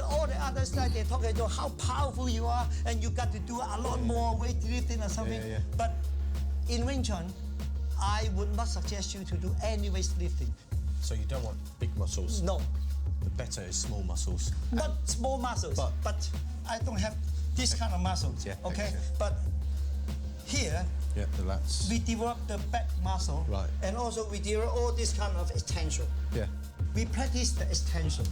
all the other side, they're talking about how powerful you are and you got to do a lot more weightlifting or something. But in Wing Chun, I would not suggest you to do any weightlifting. So you don't want big muscles? No. The better is small muscles. Not small muscles, but I don't have this kind of muscles, okay? But here, the lats. we develop the back muscle, and also we develop all this kind of extension. We practice the extension.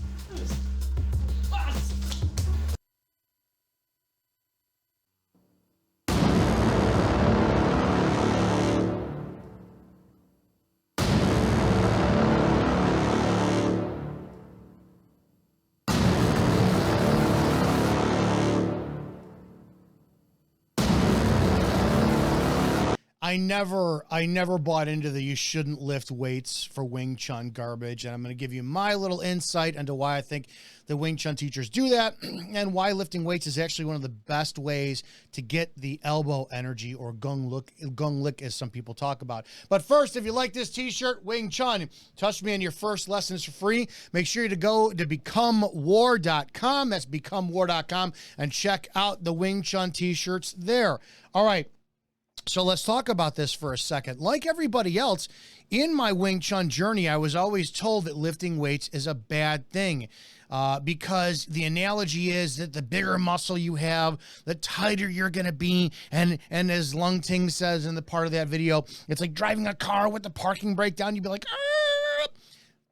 I never bought into the you shouldn't lift weights for Wing Chun garbage, and I'm going to give you my little insight into why I think the Wing Chun teachers do that and why lifting weights is actually one of the best ways to get the elbow energy, or gung lick as some people talk about. But first, if you like this t-shirt, Wing Chun, touch me on your first lessons for free. Make sure to go to becomewar.com. That's becomewar.com, and check out the Wing Chun t-shirts there. All right. So let's talk about this for a second. Like everybody else, in my Wing Chun journey, I was always told that lifting weights is a bad thing because the analogy is that the bigger muscle you have, the tighter you're going to be. And as Lung Ting says in the part of that video, it's like driving a car with the parking brake down. You'd be like, ah!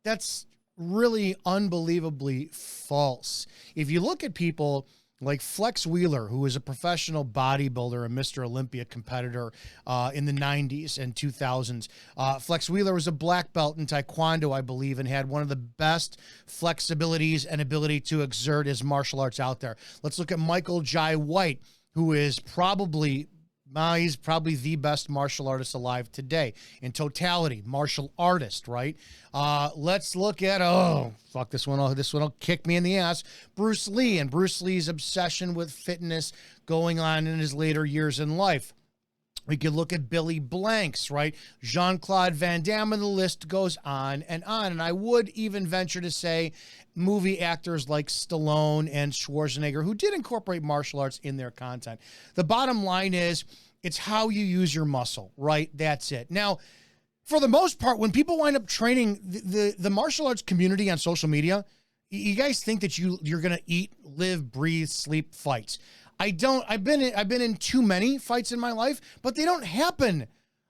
That's really unbelievably false. If you look at people like Flex Wheeler, who was a professional bodybuilder and Mr. Olympia competitor in the 90s and 2000s. Flex Wheeler was a black belt in Taekwondo, I believe, and had one of the best flexibilities and ability to exert his martial arts out there. Let's look at Michael Jai White, who is probably... he's probably the best martial artist alive today in totality. Martial artist, right? Let's look at, this one will kick me in the ass. Bruce Lee, and Bruce Lee's obsession with fitness going on in his later years in life. We could look at Billy Blanks, right? Jean-Claude Van Damme, and the list goes on and on. And I would even venture to say movie actors like Stallone and Schwarzenegger, who did incorporate martial arts in their content. The bottom line is, it's how you use your muscle, right? That's it. Now, for the most part, when people wind up training the martial arts community on social media, you guys think that you're going to eat, live, breathe, sleep fights. I don't. I've been in too many fights in my life, but they don't happen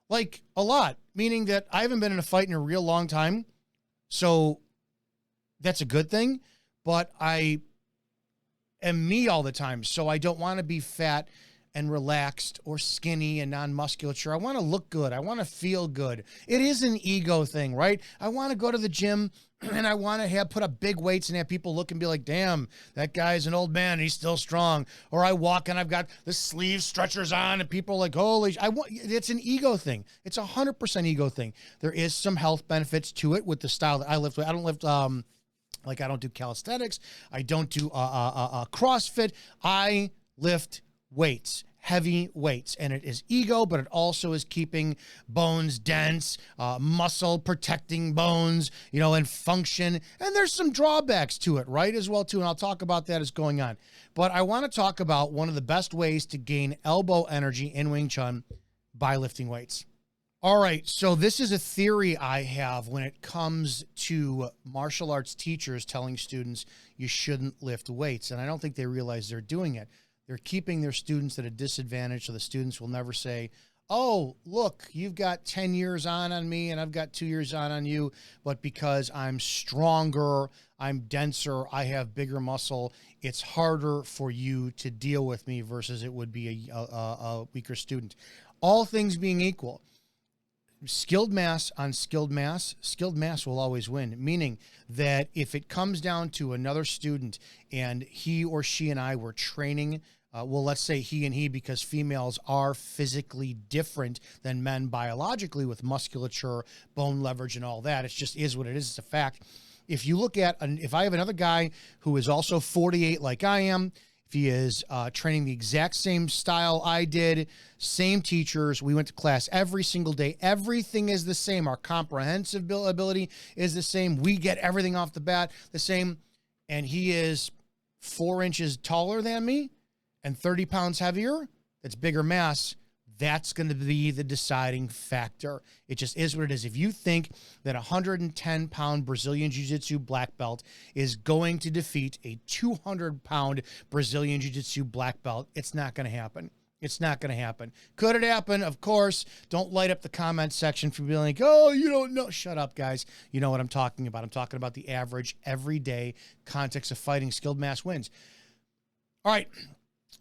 like a lot, meaning that I haven't been in a fight in a real long time. So that's a good thing, but I am me all the time. So I don't want to be fat and relaxed or skinny and non-musculature. I want to look good. I want to feel good. It is an ego thing, right? I want to go to the gym and I want to put up big weights and have people look and be like, damn, that guy's an old man. He's still strong. Or I walk and I've got the sleeve stretchers on and people are like, holy, it's an ego thing. It's 100% ego thing. There is some health benefits to it with the style that I lift with. I don't lift, like I don't do calisthenics. I don't do CrossFit. I lift weights, heavy weights, and it is ego, but it also is keeping bones dense, muscle protecting bones, and function. And there's some drawbacks to it, right, as well, too, and I'll talk about that as going on. But I want to talk about one of the best ways to gain elbow energy in Wing Chun by lifting weights. All right, so this is a theory I have when it comes to martial arts teachers telling students you shouldn't lift weights, and I don't think they realize they're doing it. They're keeping their students at a disadvantage, so the students will never say, oh, look, you've got 10 years on me and I've got 2 years on you, but because I'm stronger, I'm denser, I have bigger muscle, it's harder for you to deal with me versus it would be a weaker student. All things being equal, skilled mass on skilled mass will always win, meaning that if it comes down to another student and he or she and I were training, well, let's say he and he, because females are physically different than men biologically with musculature, bone leverage, and all that. It just is what it is. It's a fact. If you look at, if I have another guy who is also 48 like I am, if he is training the exact same style I did, same teachers, we went to class every single day, everything is the same. Our comprehensive ability is the same. We get everything off the bat the same. And he is 4 inches taller than me and 30 pounds heavier, that's bigger mass, that's going to be the deciding factor. It just is what it is. If you think that a 110-pound Brazilian Jiu-Jitsu black belt is going to defeat a 200-pound Brazilian Jiu-Jitsu black belt, it's not going to happen. It's not going to happen. Could it happen? Of course. Don't light up the comment section for being like, oh, you don't know. Shut up, guys. You know what I'm talking about. I'm talking about the average, everyday context of fighting. Skilled mass wins. All right.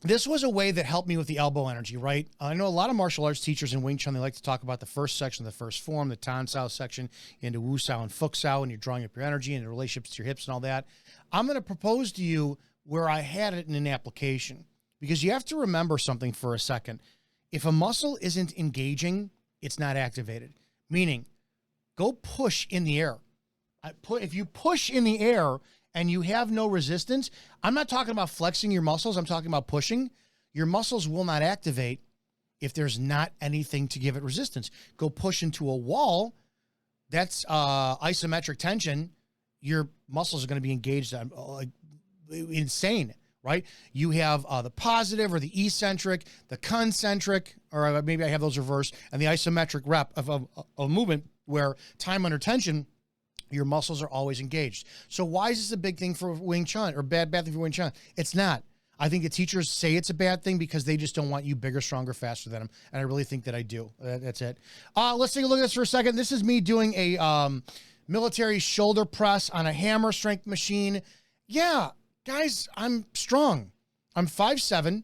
This was a way that helped me with the elbow energy, right? I know a lot of martial arts teachers in Wing Chun, they like to talk about the first section, the first form, the Tan Sao section, into Wu Sao and Fuk Sao, and you're drawing up your energy and the relationships to your hips and all that. I'm going to propose to you where I had it in an application, because you have to remember something for a second. If a muscle isn't engaging, it's not activated. Meaning, go push in the air. If you push in the air and you have no resistance, I'm not talking about flexing your muscles. I'm talking about pushing. Your muscles will not activate if there's not anything to give it resistance. Go push into a wall. That's isometric tension. Your muscles are going to be engaged like insane, right? You have the positive or the eccentric, the concentric, or maybe I have those reversed, and the isometric rep of a movement where time under tension, your muscles are always engaged. So why is this a big thing for Wing Chun or bad thing for Wing Chun? It's not. I think the teachers say it's a bad thing because they just don't want you bigger, stronger, faster than them. And I really think that I do. That's it. Let's take a look at this for a second. This is me doing a military shoulder press on a hammer strength machine. Yeah, guys, I'm strong. I'm 5'7".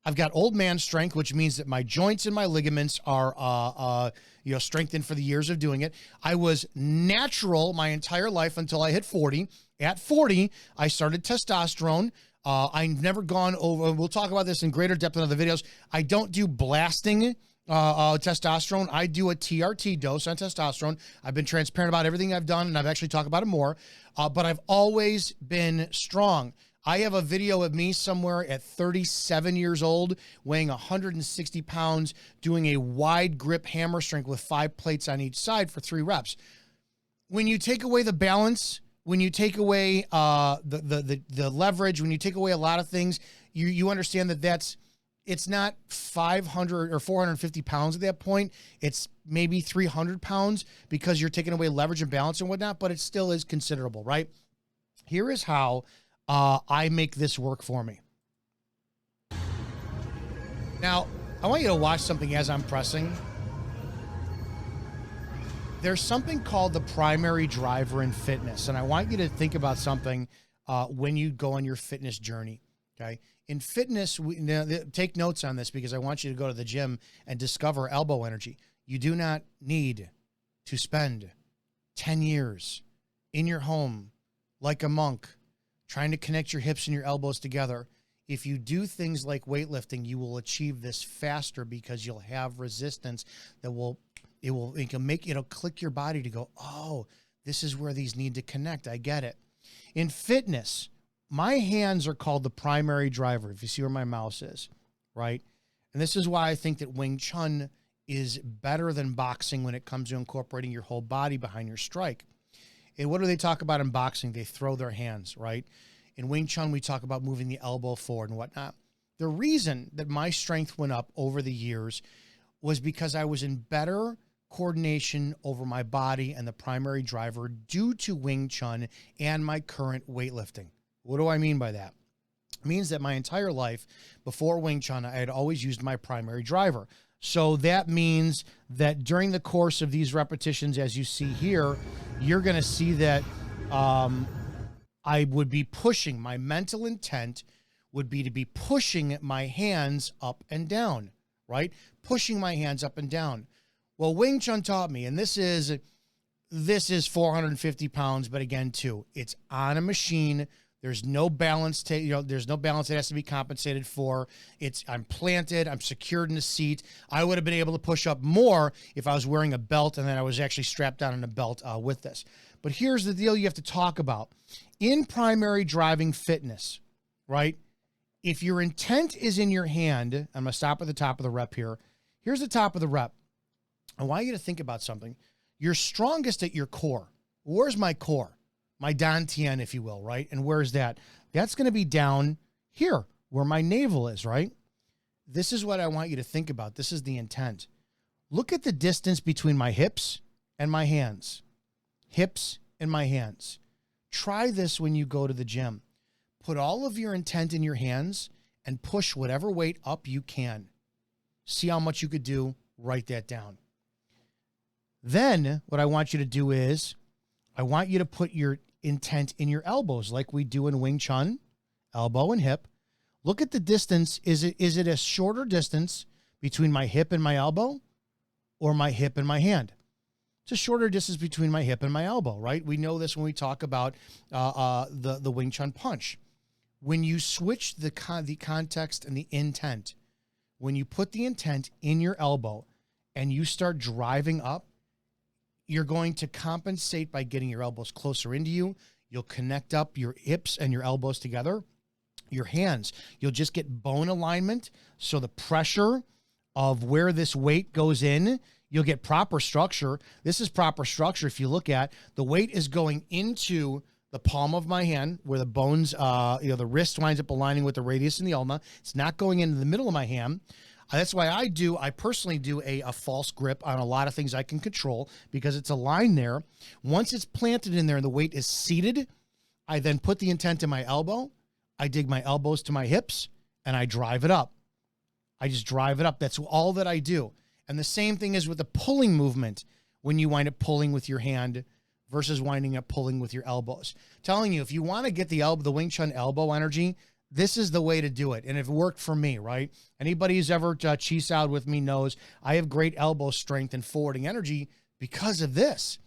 I've got old man strength, which means that my joints and my ligaments are strengthened for the years of doing it. I was natural my entire life until I hit 40. At 40, I started testosterone. I've never gone over, we'll talk about this in greater depth in other videos. I don't do blasting testosterone. I do a TRT dose on testosterone. I've been transparent about everything I've done, and I've actually talked about it more. But I've always been strong. I have a video of me somewhere at 37 years old, weighing 160 pounds, doing a wide grip hammer strength with 5 plates on each side for 3 reps. When you take away the balance, when you take away the leverage, when you take away a lot of things, you understand that it's not 500 or 450 pounds at that point. It's maybe 300 pounds because you're taking away leverage and balance and whatnot, but it still is considerable, right? Here is how I make this work for me. Now, I want you to watch something as I'm pressing. There's something called the primary driver in fitness, and I want you to think about something when you go on your fitness journey, okay? In fitness, take notes on this because I want you to go to the gym and discover elbow energy. You do not need to spend 10 years in your home like a monk, trying to connect your hips and your elbows together. If you do things like weightlifting, you will achieve this faster because you'll have resistance that it'll click your body to go, oh, this is where these need to connect. I get it. In fitness, my hands are called the primary driver, if you see where my mouse is, right? And this is why I think that Wing Chun is better than boxing when it comes to incorporating your whole body behind your strike. And what do they talk about in boxing? They throw their hands, right? In Wing Chun, we talk about moving the elbow forward and whatnot. The reason that my strength went up over the years was because I was in better coordination over my body and the primary driver due to Wing Chun and my current weightlifting. What do I mean by that? It means that my entire life before Wing Chun, I had always used my primary driver. So that means that during the course of these repetitions, as you see here, you're going to see that I would be pushing. My mental intent would be to be pushing my hands up and down, right? Pushing my hands up and down. Well, Wing Chun taught me, and this is 450 pounds, but again, too, it's on a machine. There's no balance there's no balance that has to be compensated for. I'm planted, I'm secured in the seat. I would have been able to push up more if I was wearing a belt and then I was actually strapped down in a belt with this. But here's the deal you have to talk about. In primary driving fitness, right? If your intent is in your hand, I'm going to stop at the top of the rep here. Here's the top of the rep. I want you to think about something. You're strongest at your core. Where's my core? My dantian, if you will, right? And where's that? That's going to be down here where my navel is, right? This is what I want you to think about. This is the intent. Look at the distance between my hips and my hands. Hips and my hands. Try this when you go to the gym. Put all of your intent in your hands and push whatever weight up you can. See how much you could do. Write that down. Then what I want you to do is I want you to put your intent in your elbows like we do in Wing Chun, elbow and hip. Look at the distance. Is it a shorter distance between my hip and my elbow or my hip and my hand? It's a shorter distance between my hip and my elbow, right? We know this when we talk about the Wing Chun punch. When you switch the context and the intent, when you put the intent in your elbow and you start driving up, you're going to compensate by getting your elbows closer into you. You'll connect up your hips and your elbows together. Your hands, you'll just get bone alignment. So the pressure of where this weight goes in, you'll get proper structure. This is proper structure. If you look at the weight is going into the palm of my hand where the bones, the wrist winds up aligning with the radius and the ulna. It's not going into the middle of my hand. That's why I personally do a false grip on a lot of things I can control because it's aligned there. Once it's planted in there and the weight is seated, I then put the intent in my elbow. I dig my elbows to my hips and I drive it up. I just drive it up. That's all that I do. And the same thing is with the pulling movement when you wind up pulling with your hand versus winding up pulling with your elbows. Telling you, if you want to get the Wing Chun elbow energy, this is the way to do it. And it worked for me, right? Anybody who's ever cheese out with me knows I have great elbow strength and forwarding energy because of this.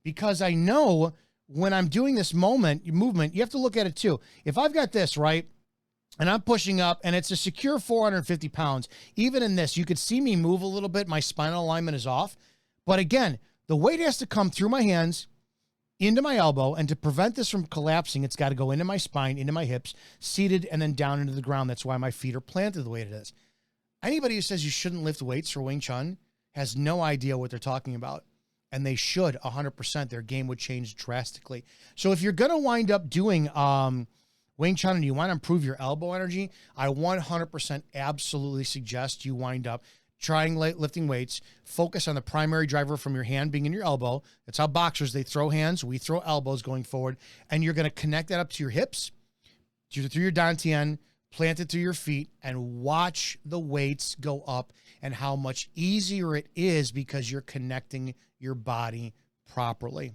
Because I know when I'm doing this movement, you have to look at it too. If I've got this, right, and I'm pushing up and it's a secure 450 pounds, even in this, you could see me move a little bit. My spinal alignment is off. But again, the weight has to come through my hands, into my elbow, and to prevent this from collapsing, it's got to go into my spine, into my hips, seated, and then down into the ground. That's why my feet are planted the way it is. Anybody who says you shouldn't lift weights for Wing Chun has no idea what they're talking about. And they should 100%. Their game would change drastically. So if you're going to wind up doing Wing Chun and you want to improve your elbow energy, I 100% absolutely suggest you wind up trying lifting weights. Focus on the primary driver from your hand being in your elbow. That's how boxers, they throw hands. We throw elbows going forward. And you're going to connect that up to your hips, through your dantian, plant it through your feet, and watch the weights go up and how much easier it is because you're connecting your body properly.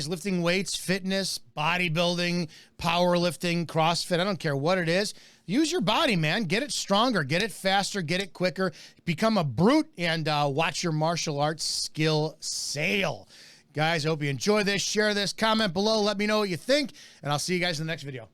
Lifting weights, fitness, bodybuilding, powerlifting, CrossFit, I don't care what it is. Use your body, man. Get it stronger, get it faster, get it quicker. Become a brute and watch your martial arts skill sail. Guys, I hope you enjoy this. Share this, comment below. Let me know what you think, and I'll see you guys in the next video.